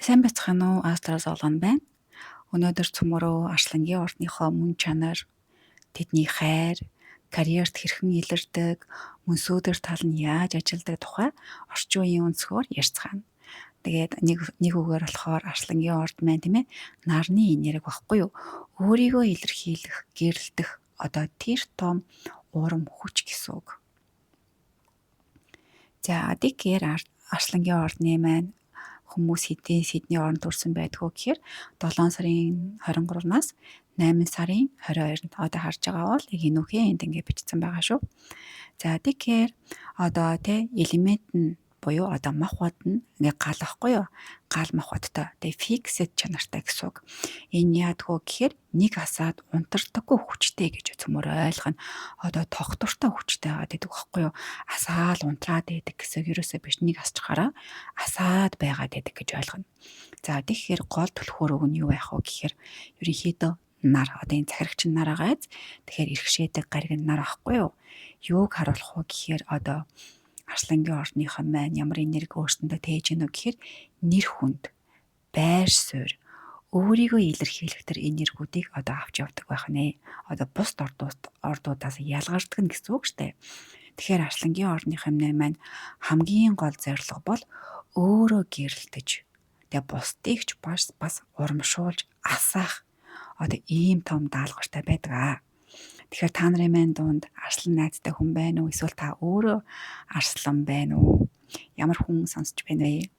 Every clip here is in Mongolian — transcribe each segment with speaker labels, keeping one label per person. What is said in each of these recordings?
Speaker 1: Сайн байцгаана уу? Астра зоолгон байна. Өнөөдөр цөмөрөө Арслангийн ордныхоо мөн чанар, тэдний хайр, карьерт хэрхэн илэрдэг, мөнсүүдэр тал нь яаж ажилдаг тухай орчин үеийн өнцгөр ярьцгаана. Тэгээд нэг үгээр болохоор Арслангийн орд маань тийм ээ нарны энерги багхгүй юу? Өөрийгөө илэрхийлэх, гэрэлтэх одоо тэр том урам хүч гэсэн үг. За тэгэхээр Арслангийн ордны маань хүмүүс хэдний оронд төрсэн байдгүй гэхээр 7 сарын 23-наас 8 сарын 22-нд одоо харж байгаа бол энүүхээ энд ингэ бичсэн байгаа шүү. За тэгэхээр одоо элемент нь буюу одоо мах бод нь ингээ гал ахгүй юу? Гал мах бодтой. Фиксэд чанартай гэсэн үг. Энэ яадгүй гэхээр нэг асаад унтардаггүй хүчтэй гэж цөмөр ойлгоно. Одоо тогтвортой хүчтэй байгаа гэдэг байхгүй юу? Асаал унтраад байдаг гэсэн ерөөсөө биш, нэг асчхаараа асаад байгаад байдаг гэж ойлгоно. За тэгэхээр гол түлхүүр үг нь юу байх вэ гэхээр ерөнхийдөө нар одоо энэ захирагч нар агааз тэгэхээр иргэшээдэг гариг нар ахгүй юу? Юуг харуулах вэ гэхээр одоо Арслангийн ордныхан маань ямар энерги өөрсөндөө тээж гэнэ гэхээр нэр хүнд, байр суурь, өөрийгөө илэрхийлэх тэр энергиудыг одоо авч явдаг байх нэ. Одоо бус ордуудаас ялгардаг нь гэсэн үг шүү дээ. Тэгэхээр Арслангийн ордныхан маань хамгийн гол зорилго бол өөрөө гэрэлтэж бусдыг ч бас урамшуулж асаах одоо ийм том даалгавартай байдаг. Тэгэхээр та нарын маань дунд арслан найзтай хүн байна уу? Эсвэл та өөрөө арслан байна уу? Ямар хүн сонсч байна вэ?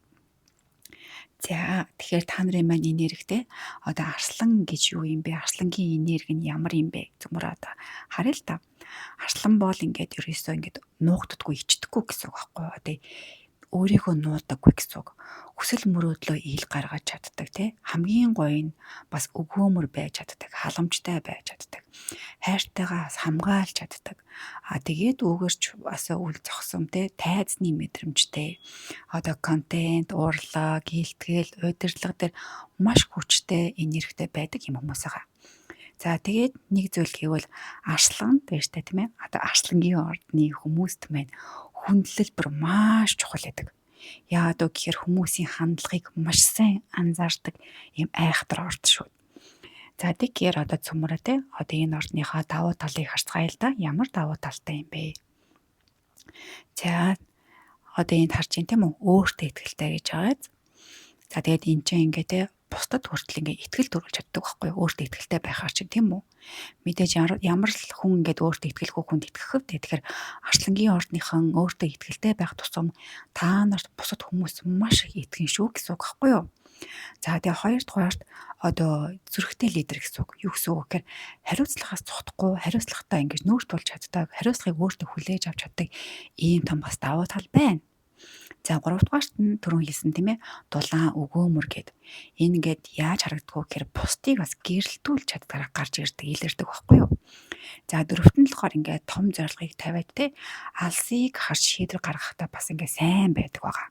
Speaker 1: За тэгэхээр та нарын маань энергитэй одоо арслан гэж юу юм бэ? Арслангийн энерги нь ямар юм бэ? Зөвмөр одоо харъя л та. Арслан бол ингээд ерөөсөө ингээд нуугддаггүй, ичдэггүй гэсэн үг байхгүй юу? Одоо өөрийгөө нуудаггүй гэсэн үг. Хүсэл мөрөөдлөө ил гаргаж чаддаг хамгийн гоё нь бас өгөөмөр байж чаддаг, халамжтай байж чаддаг. Хайртайгаа хамгаалж чаддаг. Тэгээд өгөрч бас үл зогсон тайзны мэдрэмжтэй. Одоо контент, урлаг, илтгэл, удирдлага дээр маш хүчтэй, энергитэй байдаг юм хүмүүс байгаа. За тэгээд нэг зүйл гэвэл арслан байж та тийм ээ. Одоо Арслангийн ордны хүмүүст маань хүндлэл маш чухал байдаг. Яагаад вэ гэхээр хүмүүсийн хандлагыг маш сайн анзаардаг юм айхтар орд шүү. За тэгэхээр одоо цөмөрөө одоо энэ ордныхаа давуу талыг харцгаая л да. Ямар давуу талтай юм бэ? За одоо энд харж байна тийм үү? Өөртөө ихтэй гэж байгаа. За тэгээд энэ чинь ингээд бусдад хүртэл ингээд ихтгэл төрүүлж чаддаг байхгүй юу? Өөртөө ихтэй байхаар чинь тийм үү? Мэдээж ямар л хүн ингээд өөртөө ихтгэлгүй хүнд итгэх вэ? Тэгэхээр Арслангийн ордныхан өөртөө ихтэй байх тусам та нарт бусад хүмүүс маш их итгэн шүү гэсэн үг байхгүй юу? За тэгээ хоёрдугаарт одоо зүрхтэй лидер гэсэн үг. Юу гэсэн үг гэхээр хариуцлагаас цухтахгүй, хариуцлагатай ингэж нүүрт болж чаддаг, хариуцлагыг өөртөө хүлээж авч чаддаг ийм том бас давуу тал байна. За 3-дугаарт нь түрүүн хэлсэн тийм ээ дулаан өгөөмөр гэд. Энэ ингээд яаж харагддаг вэ гэхээр бусдыг бас гэрэлтүүлж чаддагаараа гарч ирдэг, илэрдэг байхгүй юу? За 4-т нь болохоор ингээд том зорилгыг тавиад алсыг харж шийдвэр гаргахтаа бас ингээд сайн байдаг байгаа.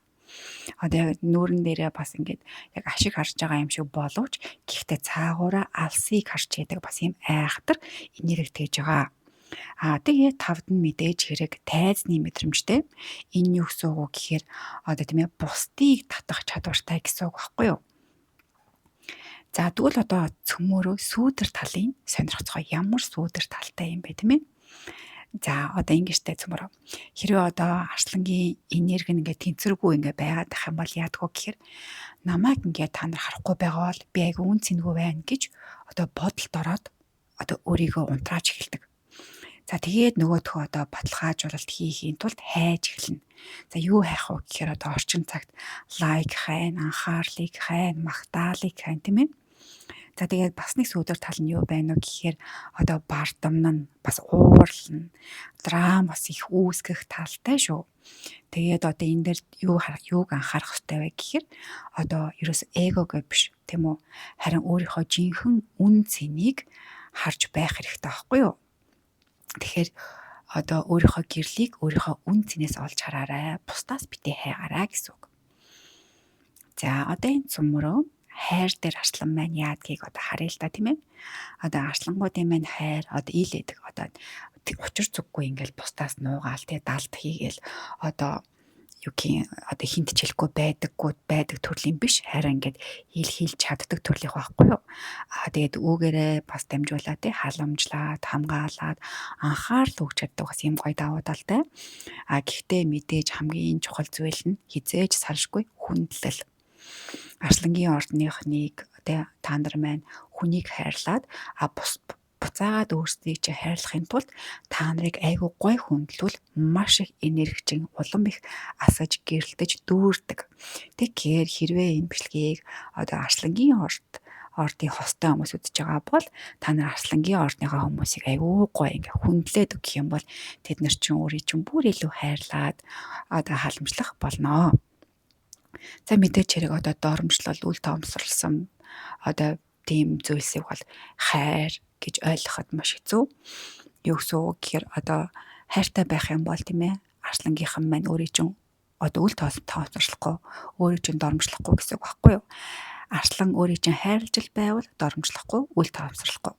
Speaker 1: Одоо яг нүүрэн дээрээ бас ингээд яг ашиг харж байгаа юм шиг боловч гэхдээ цаагаараа алсыг харж яадаг бас юм айхтар энерги тээж байгаа. Тэгээд 5-д нь мэдээж хэрэг тайзны мэдрэмжтэй. Энэ юу гэсэн үг гэхээр одоо тийм ээ бусдыг татах чадвартай гэсэн үг байхгүй юу? За тэгвэл одоо цөмөрөө сүүдэр талын сонирхцгоо ямар сүүдэр талтай юм бэ тийм ээ? За одоо ингэжтэй цөмөрөө. Хэрвээ одоо Арслангийн энерги ингээд тэнцвэргүй ингээд байгаад ах юм бол яадгүй гэхээр намайг ингээд та нар харахгүй байгаа бол би айгүй үн цэнгүй байна гэж одоо бодолд ороод одоо өөрийгөө унтрааж эхэлдэг. За тэгээд нөгөөдхөө одоо баталгаажуулалт хийхийн тулд хайж эхэлнэ. За юу хайх вэ гэхээр одоо орчин цагт лайк хайн, анхаарлыг хайн, магтаалыг хайн тийм ээ. За тэгээд бас нэг сүүдэр тал нь юу байна вэ гэхээр одоо бардамнан, бас уурлна, драм бас их үүсгэх талтай шүү. Тэгээд одоо энэ дээр юуг анхаарах хэрэгтэй вэ гэхээр одоо ерөөс эгогээ биш тийм үү? Харин өөрийнхөө жинхэнэ үн цэнийг харж байх хэрэгтэй байхгүй юу? Тэгэхээр одоо өөрийнхөө гэрлийг өөрийнхөө үн цэнээс олж хараарай. Бусдаас битээ хайгаарай гэсэн үг. За одоо энэ цөмөрөө хайр дээр арслан маань яадгийг одоо харъя л та тийм ээ. Одоо арслангуудын маань хайр одоо ил эдэг одоо учир зүггүй ингээл бусдаас нуугаал далд хийгээл одоо одоо хинт чилэхгүй байдаг төрлийн биш, харин ингээд хийлж чаддаг төрлийнх байхгүй юу. Тэгээд үүгээрээ бас дамжуулаад халамжлаад, хамгаалаад анхаарал өгч чаддаг бас юм гоё давуу талтай. Гэхдээ мэдээж хамгийн чухал зүйл нь хизээж салшгүй хүндлэл. Арслангийн ордныхныг та нар маань хүнийг хайрлаад буцаагаад өөрсдийг чи хайрлахын тулд та нарыг айгүй гой хүндлүүл маш их энержин улам их асаж гэрэлтэж дүүрдэг. Тэгэхээр хэрвээ энэ бичлэгийг одоо Арслангийн ордын хостой хүмүүс үзэж байгаа бол та нар Арслангийн ордныхаа хүмүүсийг айгүй гой ингээ хүндлээд өгөх юм бол тэд нар чинь өөрийг чинь бүр илүү хайрлаад одоо халамжлах болно. За мэдээч хэрэг одоо доромжлол үл тоомсорлсон одоо тийм зүйлсийг бол хайр гэж ойлгоход маш хэцүү. Юу гэсэн үг гэхээр одоо хайртай байх юм бол тийм ээ Арслангийнхан маань өөрийг чинь одоо үл тоомсорлохгүй, өөрийг чинь доромжлохгүй гэсэн үг байхгүй юу? Арслан өөрийг чинь хайрлаж л байвал доромжлохгүй, үл тоомсорлохгүй.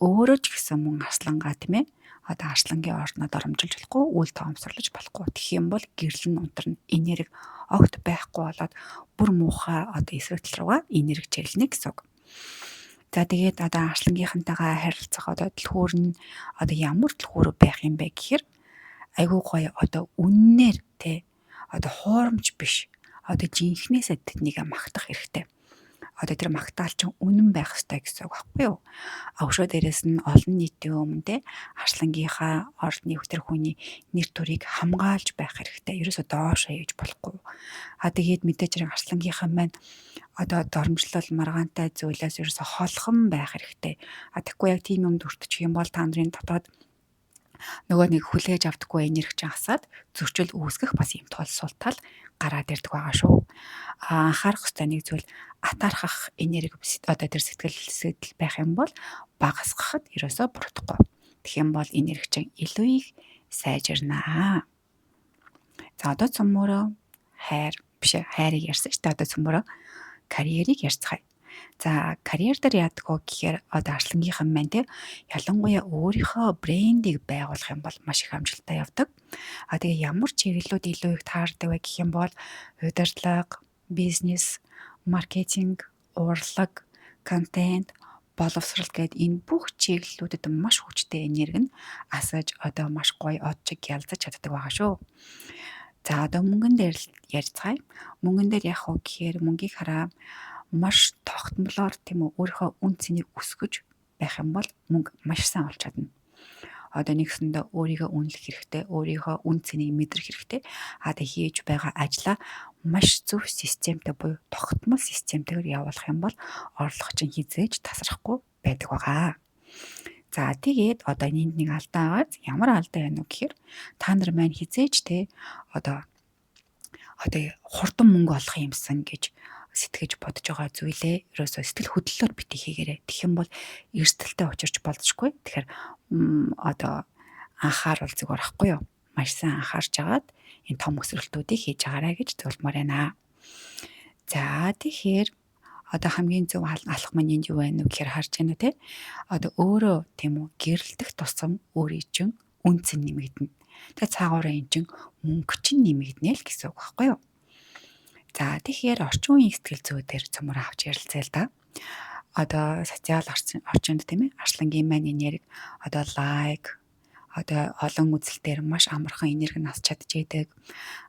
Speaker 1: Өөрөө ч гэсэн мөн Арслангаа тийм ээ одоо Арслангийн ордноо доромжилж болохгүй, үл тоомсорлож болохгүй. Тэгэх юм бол гэрэл нь унтарна, энерги огт байхгүй болоод бүр муухай одоо эсрэгтэл руугаа энерги чиглэнэ гэсэн үг. За тэгээд одоо Арслангийнхантайгаа харилцах одоо түлхүүр нь одоо ямар түлхүүр байх юм бэ гэхээр айгүй гоё одоо үннээр те одоо хуурамч биш одоо жинхнээсээ тэднийг магтах хэрэгтэй. Одоо тэр магтаал чинь үнэн байх ёстой гэсэн үг байхгүй юу? Өшөө дээрээс нь олон нийтийн өмнө Арслангийнхаа ордны тэр хүний нэр төрийг хамгаалж байх хэрэгтэй. Ерөөсөө доошоо хийж болохгүй. Тэгээд мэдээж хэрэг Арслангийнхаа маань одоо доромжлол маргаантай зүйлээс ерөөсөө холхон байх хэрэгтэй. Тэгэхгүй яг тийм юмд өртчих юм бол та нарын дотоод нөгөө нэг хүлээж авдаггүй энерги чинь асаад зөрчил үүсгэх бас юм сул тал гараад ирдэг байгаа шүү. Анхаарах ёстой нэг зүйл атаархах энерги одоо тэр сэтгэл байх юм бол багасгахад ерөөсөө буруудахгүй. Тэгэх юм бол энерги чинь илүү их сайжирнаа. За одоо цөмөрөө хайрыг ярьсан шүү дээ. Одоо цөмөрөө карьерийг ярьцгаая. За карьер дээр яадаг вэ гэхээр одоо Арслангийнхан маань ялангуяа өөрийнхөө брендийг байгуулах юм бол маш их амжилттай явдаг. Тэгээ ямар чиглэлүүд илүү их таардаг вэ гэх юм бол удирдлага, бизнес, маркетинг, урлаг, контент, боловсрол гээд энэ бүх чиглэлүүдэд маш хүчтэй энерги нь асаж одоо маш гоё одчиг ялзаж чаддаг байгаа шүү. За одоо мөнгөн дээр ярьцгаая. Мөнгөн дээр яах вэ гэхээр мөнгийг хараа маш тогтмолоор тийм үү өөрийнхөө үн цэнийг өсгөж байх юм бол мөнгө маш сайн олж чадна. Одоо нэгсэндээ өөрийгөө үнэлэх хэрэгтэй, өөрийнхөө үн цэнийг мэдрэх хэрэгтэй. Тэг хийж байгаа ажлаа маш зөв системтэй буюу тогтмол системтэйгээр явуулах юм бол орлого чинь хизээж тасрахгүй байдаг байгаа. За тэгээд одоо энд нэг алдаа байгаа. Ямар алдаа байна вэ гэхээр та нар маань хизээж одоо хурдан мөнгө олох юмсан гэж сэтгэж бодож байгаа зүйлээ ерөөсөө сэтгэл хөдлөлөөр битгий хийгээрэй. Тэгэх юм бол эрсдэлтэй учирч болзошгүй. Тэгэхээр одоо анхаарал зүгээр ахгүй юу? Маш сайн анхаарч агаад энэ том өсрэлтүүдийг хийж агаарай гэж зөвлөмөр байна. За тэгэхээр одоо хамгийн зөв алах маань энд юу байна вэ гэхээр харж байна уу те? Одоо өөрөө тийм үү гэрэлтэх тусам өөрийн чинь үн цэн нэмэгдэнэ. Тэгээ цаагаараа эн чинь мөнгө чинь нэмэгдэнэ л гэсэн үг байхгүй юу? За тэгэхээр орчин үеийн сэтгэл зүйдээр цөмөр авч ярилцъя л да. Одоо социал орчинд тийм ээ Арслангийн маань энерги одоо лайк одоо олон үзэлтээр маш амархан энерги нас чадчихэдэг.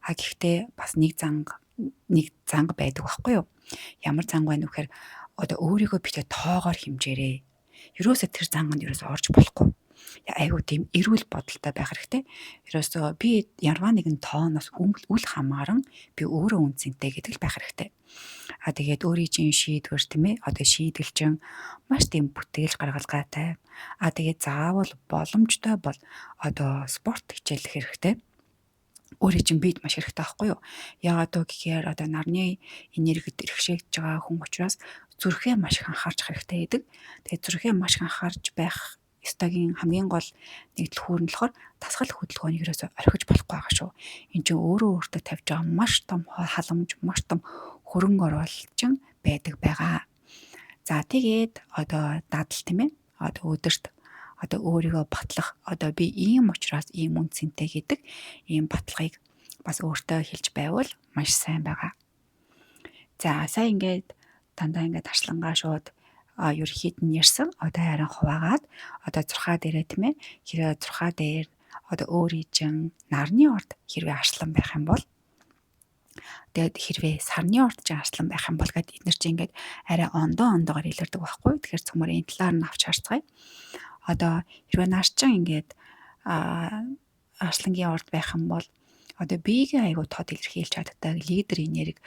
Speaker 1: Гэхдээ бас нэг занг байдаг байхгүй юу? Ямар занг байна вэ гэхээр одоо өөрийгөө битээ тоогоор хэмжээрэй. Ерөөсөө тэр занганд ерөөсөө орж болохгүй. Айгуу тийм эрүүл бодолтой байх хэрэгтэй. Ерөөсөө би ярваа нэгэн тооноос үл хамааран би өөрөө үнцэнтэй гэдэг л байх хэрэгтэй. Тэгээд өөрийн чинь шийдвэр тийм ээ одоо шийдэлчин маш тийм бүтээл гаргалгаатай. Тэгээд заавал боломжтой бол одоо спорт хичээлэх хэрэгтэй. Өөрийн чинь бид маш хэрэгтэй байхгүй юу? Яагаад гэхээр одоо нарны энергид иргэшээгдэж байгаа хүн учраас зүрхээ маш их анхаарч хэрэгтэй гэдэг. Тэгээд зүрхээ маш их анхаарч байх стагийн хамгийн гол нэг түлхүүр нь болохоор тасгал хөдөлгөөнийг ерөөсөй орхиж болохгүй байгаа шүү. Энд чинь өөрөө өөртөө тавьж байгаа маш том халамж, маш том хөрөнгө оруулалт байдаг байгаа. За тэгээд одоо дадал тийм ээ. Одоо өдөрт одоо өөрийгөө батлах одоо би ийм учраас ийм үн цэнтэй гэдэг ийм баталгааг бас өөртөө хэлж байвал маш сайн байгаа. За сая ингээд дандаа ингээд арслангаа шууд ерөөхдөө нь ярьсан. Одоо харин хуваагаад одоо 6 дээрээ тийм ээ. Хэрэг 6 дээр одоо өөрийн нарны орд хэрвээ арслан байх юм бол тэгээд хэрвээ сарны орд ч арслан байх юм бол гэд эдгээр чинь ингээд арай ондоогоор илэрдэг байхгүй. Тэгэхээр цөмөр энэ талаар нь авч харцгаая. Одоо хэрвээ нарчин ингээд арслангийн орд байх юм бол одоо биеийн айгуу тод илэрхийлж чаддаг лидер энерги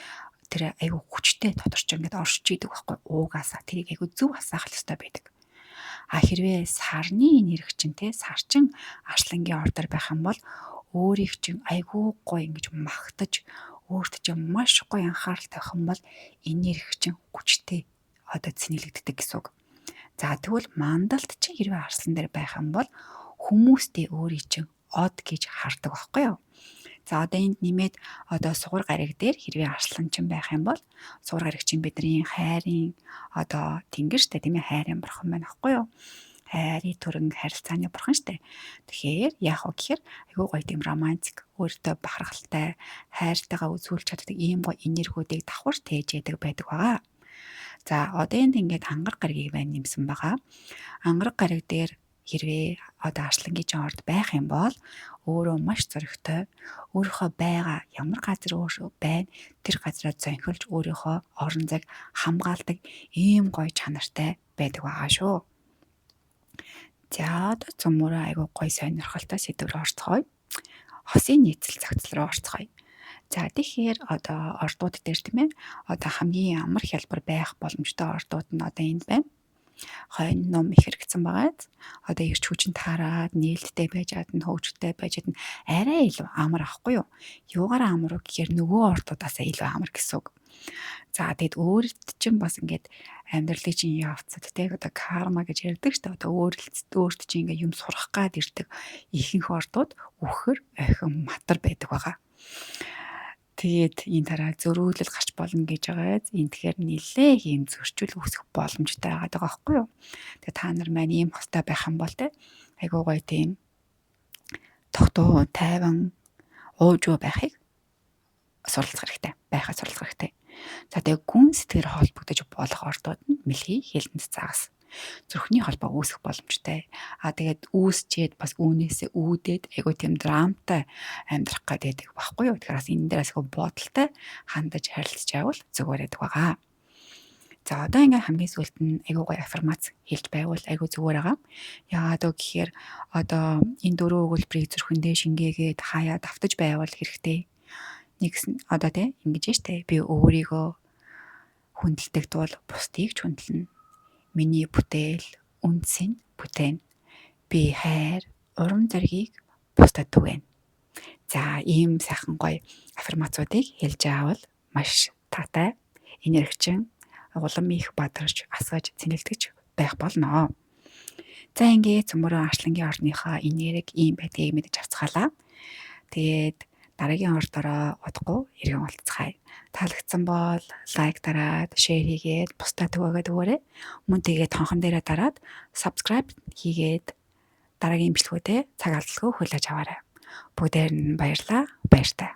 Speaker 1: тэр айгуу хүчтэй тодорч ингээд оршиж идэг байхгүй. Уугаасаа тэрийг айгуу зөв хасаах хэрэгтэй байдаг. Хэрвээ сарны энерги чинь те сарчин арслангийн ордор байх юм бол өөрийг чинь айгуу гоё ингэж магтаж өөрт чинь маш гоё анхаарал тавих юм бол энерги чинь хүчтэй одоо цэнэглэгддэг гэсэн үг. За тэгвэл мандалт чинь хэрвээ арслан дээр байх юм бол хүмүүстэй өөрийг чинь од гэж хардаг байхгүй юу? За одоо энд нэмээд одоо сугар гариг дээр хэрвээ арслан чинь байх юм бол сугар гариг чинь бидний хайрын одоо тэнгэр штэ тийм ээ хайрын бурхан байна аахгүй юу? Хайрын төрөнг харилцааны бурхан штэ. Тэгэхээр яах вэ гэхээр айгүй гоё тийм романтик өөртөө бахархалтай хайртайгаа үзүүлж чаддаг ийм гоё энергиудыг давхар тээж яадаг байдаг байгаа. За одоо энд ингээд ангар гаригийг байна нэмсэн байгаа. Ангар гариг дээр хэрвээ одоо арслангийн орд байх юм бол өөрөө маш зоригтой өөрийнхөө байгаа ямар газар байна тэр газараа зонхилж өөрийнхөө орон зайг хамгаалдаг ийм гоё чанартай байдаг байгаа шүү. За одоо цөмөрөө айгүй гоё сонирхолтой сэдв рүү орцгоё. Хосын нийцэл загцал руу орцгоё. За тэгэхээр одоо ордууд дээр тийм ээ одоо хамгийн амар хялбар байх боломжтой ордууд нь одоо энд байна. Хойно ном их хэрэгцсэн байгаа. Одоо ирч хүчин таарад нээлттэй байж чадна, хөвгчтэй байж чадна. Арай илүү амар ахгүй юу? Юугаар амар вэ гэхээр нөгөө ордуудаасаа илүү амар гэсэн үг. За тэгэд өөрт чинь бас ингээд амьдралын чинь явцад те одоо карма гэж ярьдаг шүү дээ. Одоо өөрт чинь ингээд юм сурах гад ирдэг ихэнх ордууд үхэр охин матар байдаг байгаа. Тэгээд энэ дараа зөрүүлэл гарч болно гэж байгаа. Энэ тэгэхээр нэлээ ийм зөрчил үүсэх боломжтой байгаа байхгүй юу? Тэгээд та нар маань ийм хостой байх юм бол те айгуу гоё тийм тогтуу тайван уужуу байхыг суралцах хэрэгтэй. Байхад суралцах хэрэгтэй. За тэгээд гүн сэтгэлээр холбогдож болох ордууд нь мэлхий хэлэнд цагаас зүрхний холбоо үүсэх боломжтой. Тэгээд үүсчээд бас үүнээсээ үүдээд айгуу тийм драмтай амьдрах гэдэг байхгүй юу? Тэгэхээр бас энэ дээрээс бодолтой хандаж харилцаж байвал зүгээр байдаг байгаа. За одоо ингээм хамгийн сүүлд нь айгуу гоё аффирмац хэлж байвал айгуу зүгээр байгаа. Яагаад вэ гэхээр одоо энэ дөрвөн өгүүлбэрийг зүрхэндээ шингээгээд хаяа давтаж байвал хэрэгтэй. Нэгсэн одоо тийм ингэж штэ би өөрийгөө хүндэлдэг тул бусдыг ч хүндэлнэ. Миний бүтээл үндсийн бүтээн. Би хайр, урам зоригийг бусдад түгэн. За ийм сайхан гоё аффирмацуудыг хэлж авал маш таатай, энергичэн, улам их бадарч, асгаж, цэнгэлдэж байх болно. За ингээд цөмөрөө арслангийн орныхоо энерги ийм байдгийг мэдэж авцгаалаа. Тэгээд дараагийн ордороо удахгүй иргэн уулзцгаая. Таалагдсан бол лайк дараад, шеэр хийгээд, бусдад түгээгээд өгөөрэй. Мөн тэгээд тонхон дээрээ дараад subscribe хийгээд дараагийн бичлэгүүдэд цаг алдалгүй хүлээж аваарай. Бүгдээр нь баярлалаа. Баяртай.